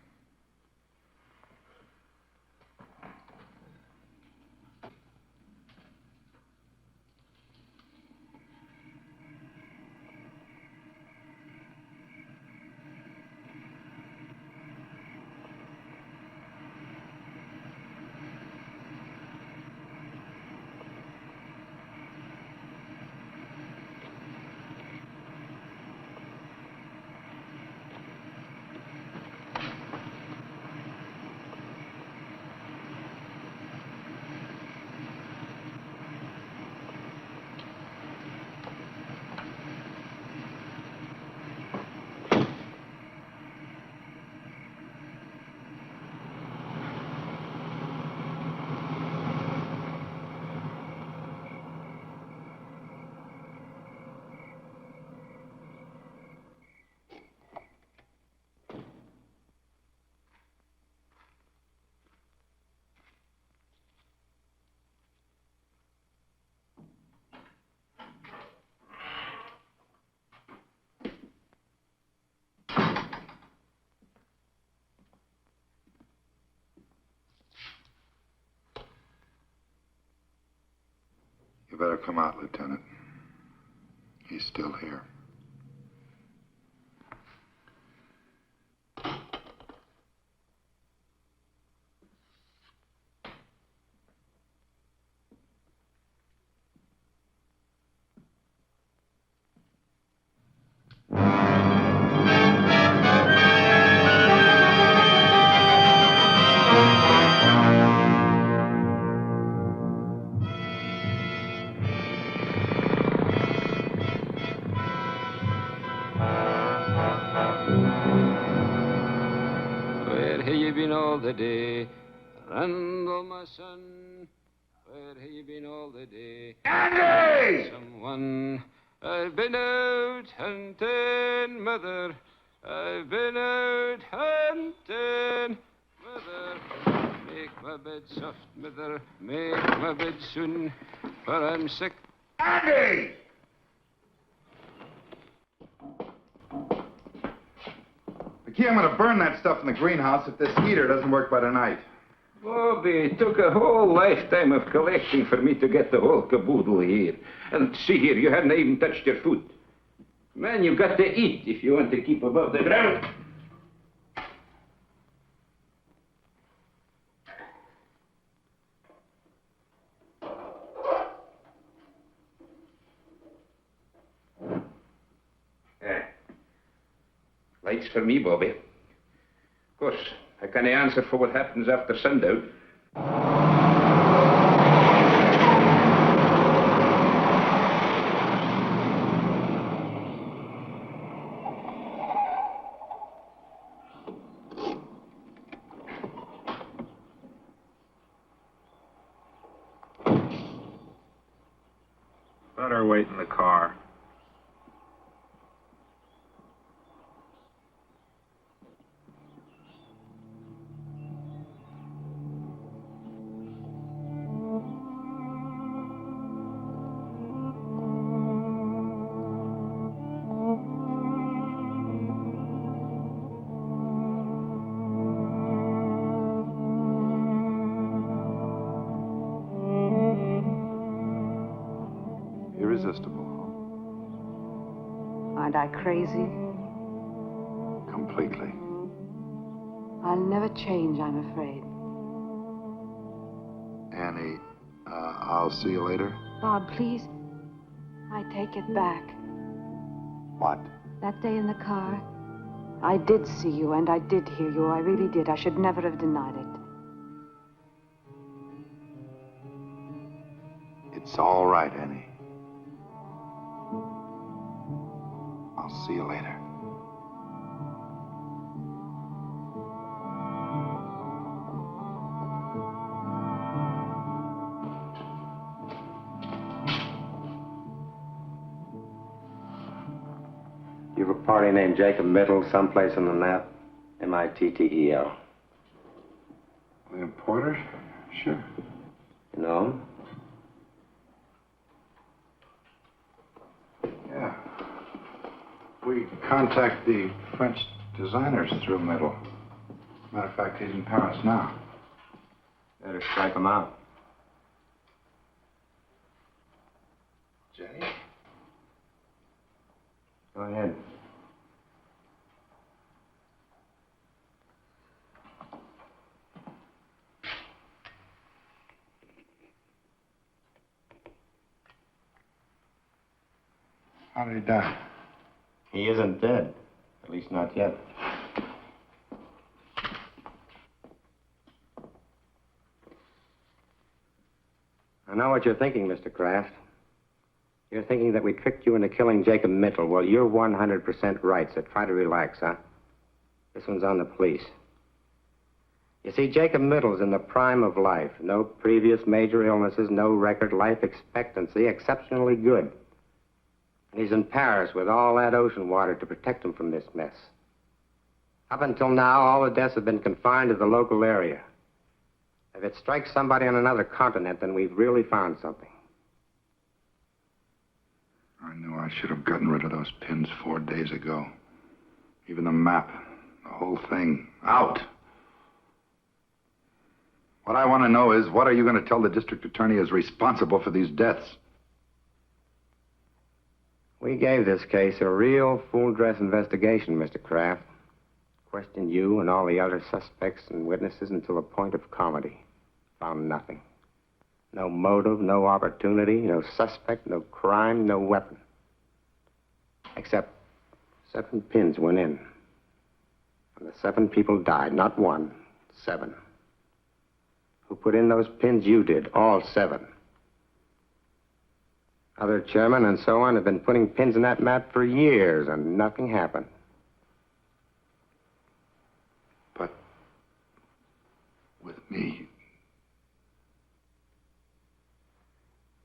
better come out, Lieutenant. He's still here. All the day, Randall, my son, where have you been all the day? Andy! Someone, I've been out hunting, mother. I've been out hunting, mother. Make my bed soft, mother. Make my bed soon, for I'm sick. Andy! McKee, I'm going to burn that stuff in the greenhouse if this heater doesn't work by tonight. Bobby, it took a whole lifetime of collecting for me to get the whole caboodle here. And see here, you hadn't even touched your food. Man, you've got to eat if you want to keep above the ground. Lights for me, Bobby. Of course, I can't answer for what happens after sundown. Better wait in the car. Irresistible. Aren't I crazy? Completely. I'll never change, I'm afraid. Annie, I'll see you later. Bob, please. I take it back. What? That day in the car, I did see you and I did hear you. I really did. I should never have denied it. It's all right, Annie. I'll see you later. You have a party named Jacob Mittel someplace on the map? M-I-T-T-E-L. William Porter? Sure. You know him? Yeah. We contact the French designers through Middle. Matter of fact, he's in Paris now. Better strike him out. Jenny? Go ahead. How did he die? He isn't dead. At least not yet. I know what you're thinking, Mr. Kraft. You're thinking that we tricked you into killing Jacob Mittel. Well, you're 100% right, so try to relax, huh? This one's on the police. You see, Jacob Mittel's in the prime of life. No previous major illnesses, no record life expectancy, exceptionally good. And he's in Paris with all that ocean water to protect him from this mess. Up until now, all the deaths have been confined to the local area. If it strikes somebody on another continent, then we've really found something. I knew I should have gotten rid of those pins 4 days ago. Even the map, the whole thing, out. What I want to know is, what are you going to tell the district attorney is responsible for these deaths? We gave this case a real full-dress investigation, Mr. Kraft. Questioned you and all the other suspects and witnesses until the point of comedy. Found nothing. No motive, no opportunity, no suspect, no crime, no weapon. Except 7 pins went in. And the 7 people died, not 1, 7. Who put in those pins? You did, all 7. Other chairmen and so on have been putting pins in that map for years, and nothing happened. But with me,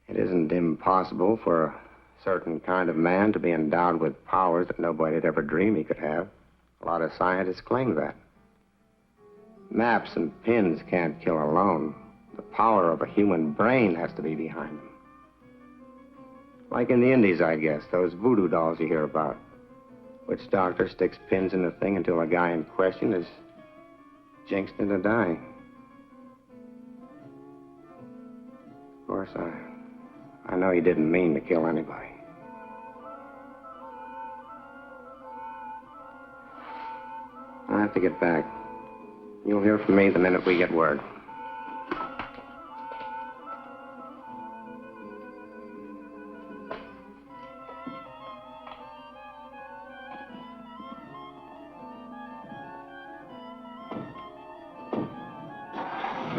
it isn't impossible for a certain kind of man to be endowed with powers that nobody'd ever dream he could have. A lot of scientists claim that. Maps and pins can't kill alone. The power of a human brain has to be behind them. Like in the Indies, I guess, those voodoo dolls you hear about. Witch doctor sticks pins in the thing until the guy in question is jinxed into dying. Of course, I know he didn't mean to kill anybody. I have to get back. You'll hear from me the minute we get word.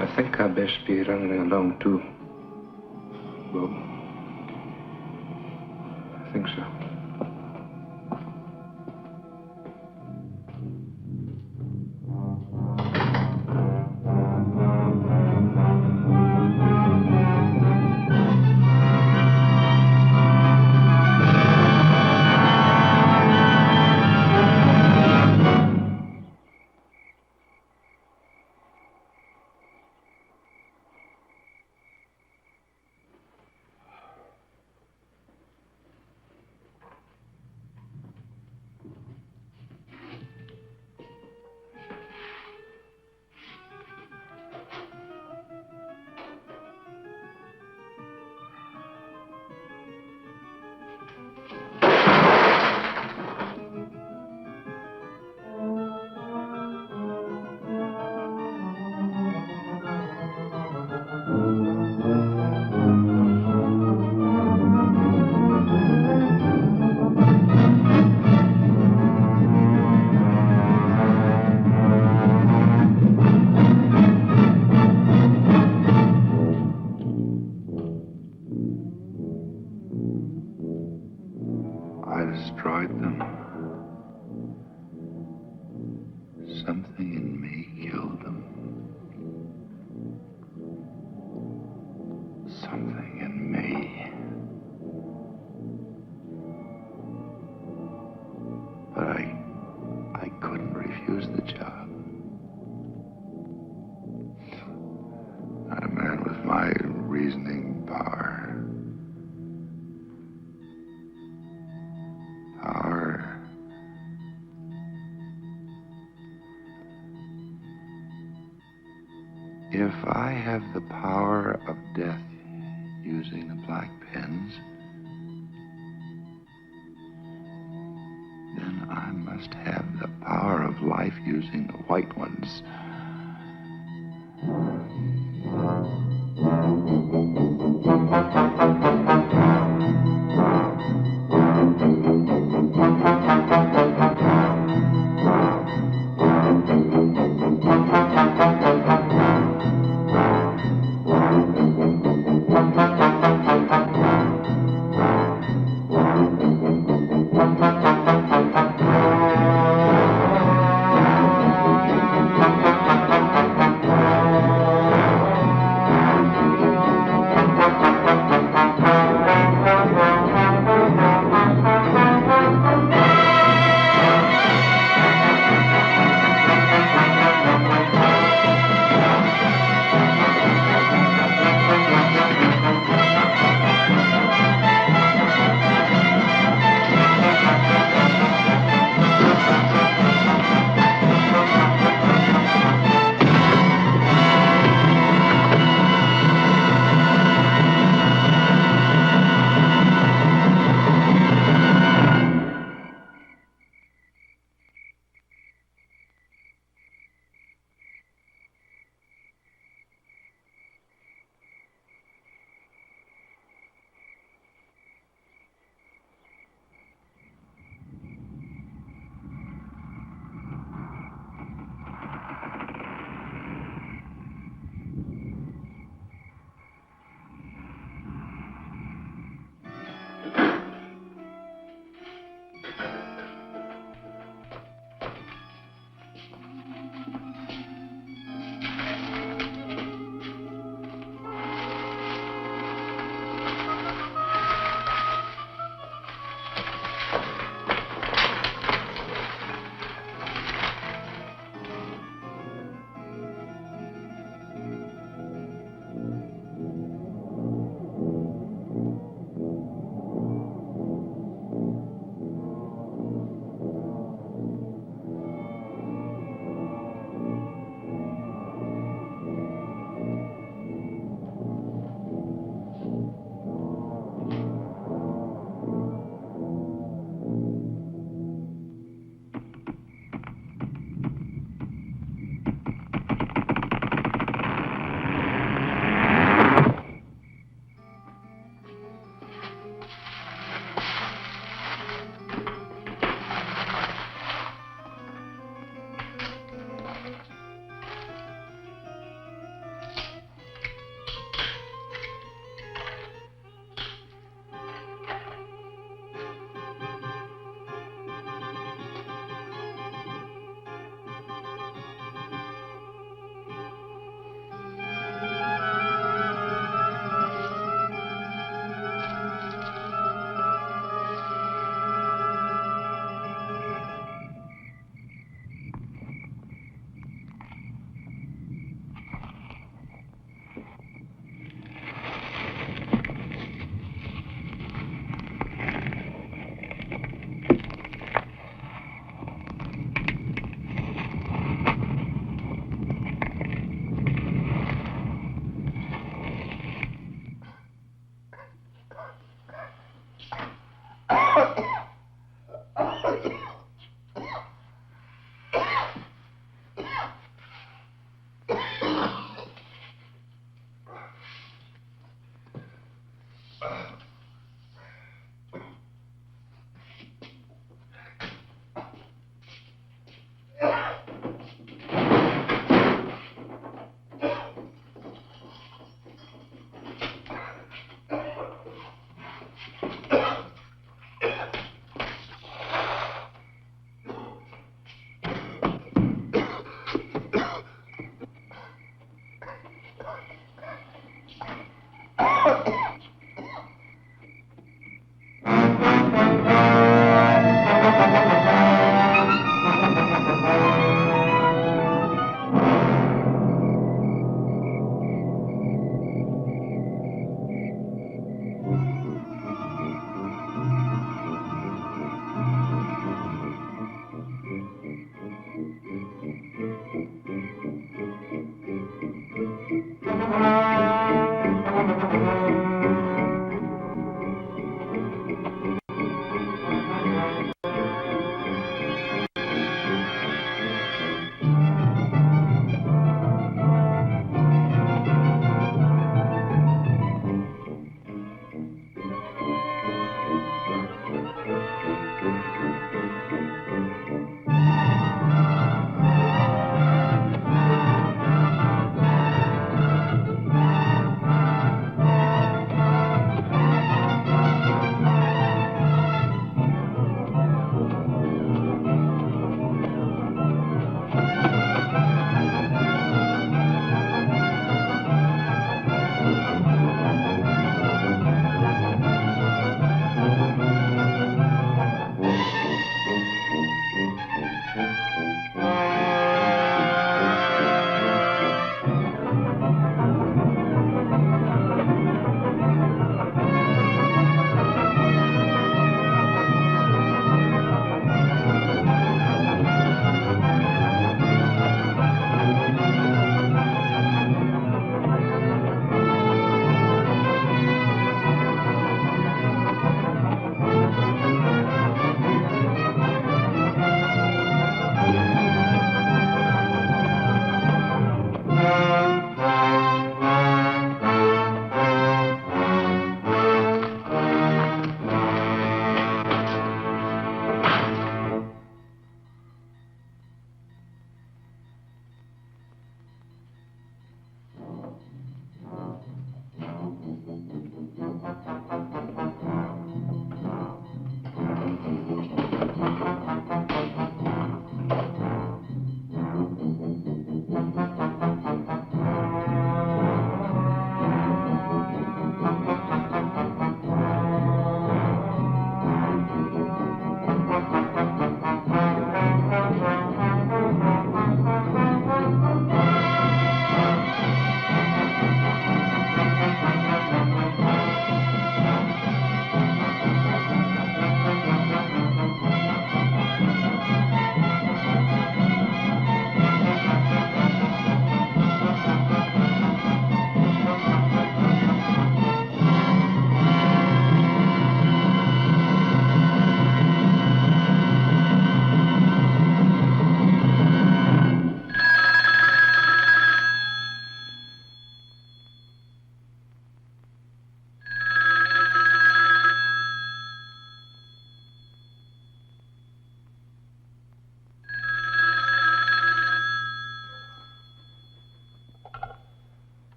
I think I'd best be running along, too. Bob. I think so. destroyed them. Something in me killed them. Something in me. But I couldn't refuse the job. Not a man with my reasoning power. If I have the power of death using the black pens, then I must have the power of life using the white ones.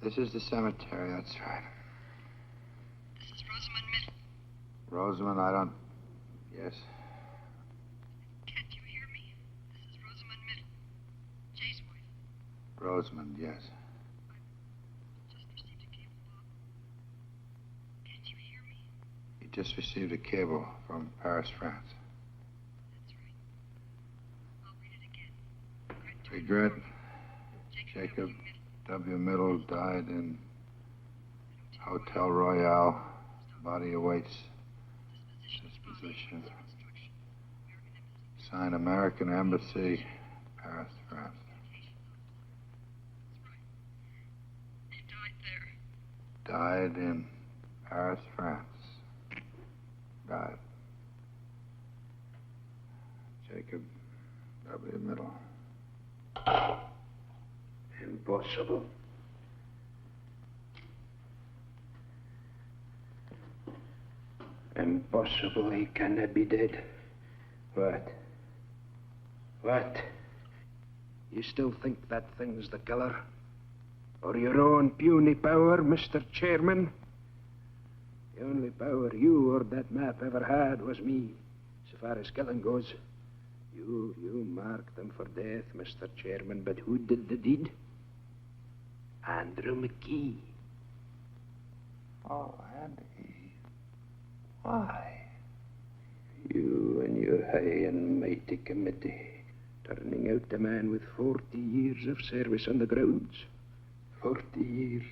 This is the cemetery, that's right. This is Rosamund Middle. Rosamond, I don't... Yes. Can't you hear me? This is Rosamund Middle. Jay's wife. Rosamond, yes. Just received a cable, Bob. Can't you hear me? He just received a cable from Paris, France. That's right. I'll read it again. Regret, Jacob W. Middle died in Hotel Royale. Body awaits disposition. Signed American Embassy, Paris, France. He died there. Died in Paris, France. Died. Jacob W. Middle. Impossible. Impossible. He cannot be dead. What? What? You still think that thing's the killer? Or your own puny power, Mr. Chairman? The only power you or that map ever had was me, so far as killing goes. You marked them for death, Mr. Chairman, but who did the deed? Andrew McKee. Oh, Andy. Why? You and your high and mighty committee, turning out a man with 40 years of service on the grounds. 40 years.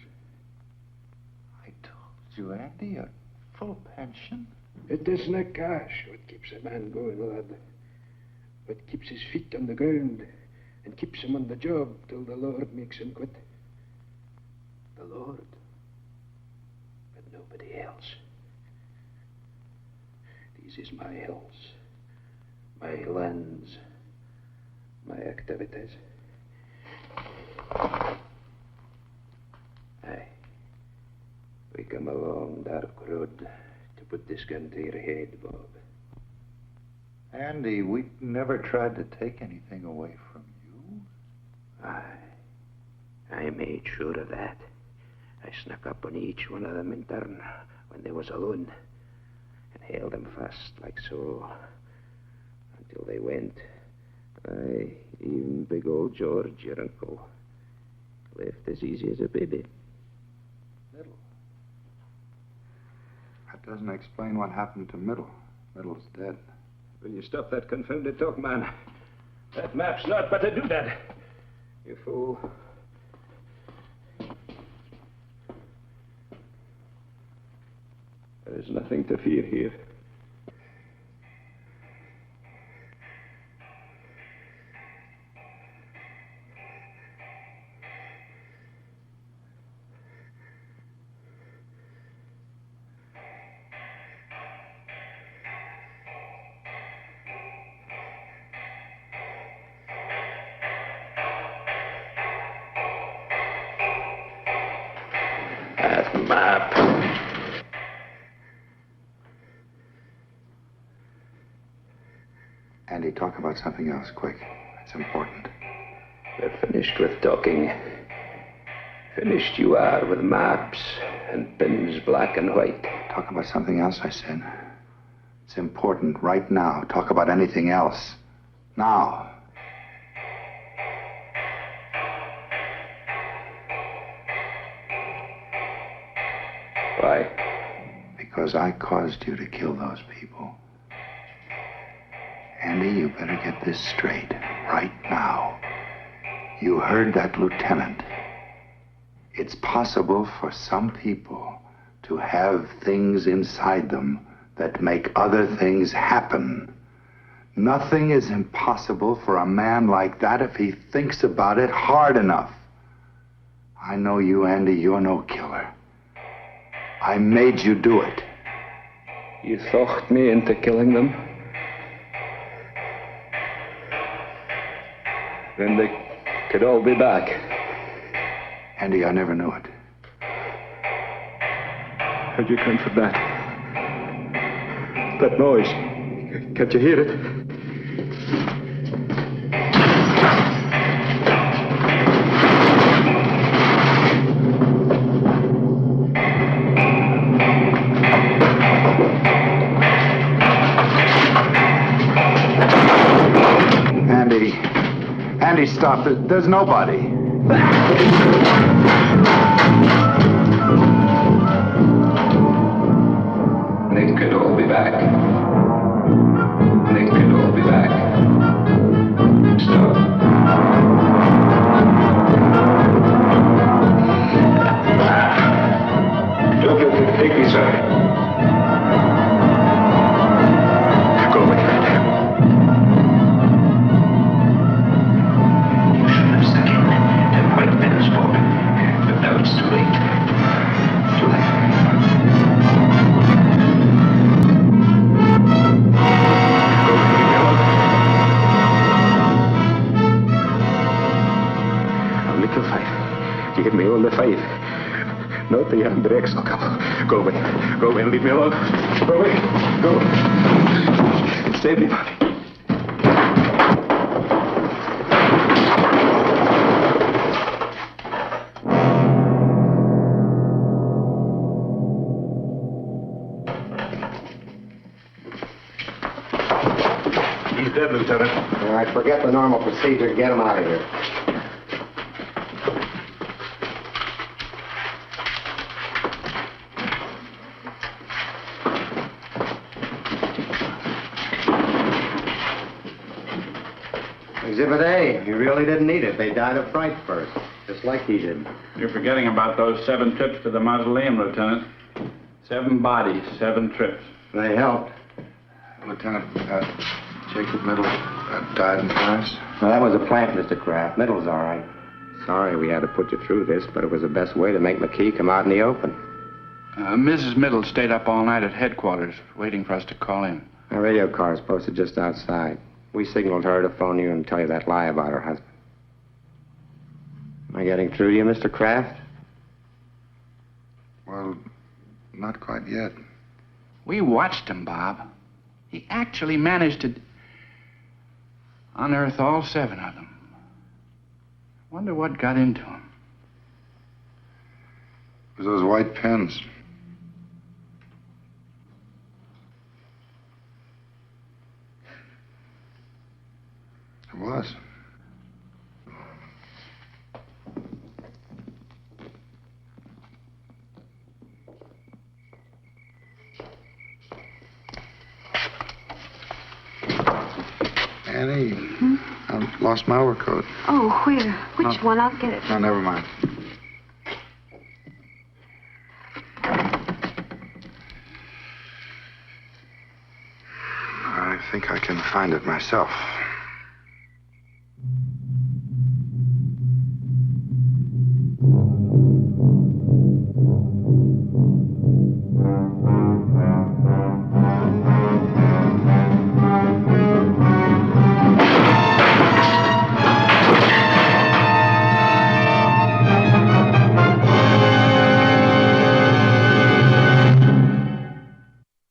I told you, Andy, a full pension. It isn't cash what keeps a man going, lad. What keeps his feet on the ground and keeps him on the job till the Lord makes him quit. The Lord, but nobody else. This is my hills, my lands, my activities. Aye, we come a long, dark road to put this gun to your head, Bob. Andy, we never tried to take anything away from you. I made sure of that. I snuck up on each one of them in turn when they was alone and held them fast like so until they went. Aye, even big old George, your uncle, left as easy as a baby. Middle. That doesn't explain what happened to Middle. Middle's dead. Will you stop that confounded talk, man? That map's not but to do that. You fool. There is nothing to fear here. That map. Andy, talk about something else, quick. It's important. We're finished with talking. Finished you are with maps and pins black and white. Talk about something else, I said. It's important right now. Talk about anything else. Now. Why? Because I caused you to kill those people. Andy, you better get this straight right now. You heard that lieutenant. It's possible for some people to have things inside them that make other things happen. Nothing is impossible for a man like that if he thinks about it hard enough. I know you, Andy, you're no killer. I made you do it. You talked me into killing them? Then they could all be back. Andy, I never knew it. How'd you come for that? That noise. Can't you hear it? Sandy, stop. There's nobody. They could all be back. They could all be back. Stop. Don't take me, sir. Go away. You should have stuck in and right Ben's fault. But now it's too late. Too late. Give me all the faith. No te Andrex, no cabo. Go away. Go away and leave me alone. Go away. Go. Save me, Bobby. He's dead, Lieutenant. All right, forget the normal procedure. Get him out of here. Exhibit A. He really didn't need it. They died of fright first, just like he did. You're forgetting about those 7 trips to the mausoleum, Lieutenant. 7 bodies, 7 trips. They helped. Lieutenant, Jacob Middle died in Paris. Well, that was a plant, Mr. Kraft. Middle's all right. Sorry we had to put you through this, but it was the best way to make McKee come out in the open. Mrs. Middle stayed up all night at headquarters, waiting for us to call in. A radio car is posted just outside. We signaled her to phone you and tell you that lie about her husband. Am I getting through to you, Mr. Kraft? Well, not quite yet. We watched him, Bob. He actually managed to unearth all 7 of them. Wonder what got into him. It was those white pens. It was. Annie, I've lost my overcoat. Oh, where? Which one? I'll get it. No, never mind. I think I can find it myself.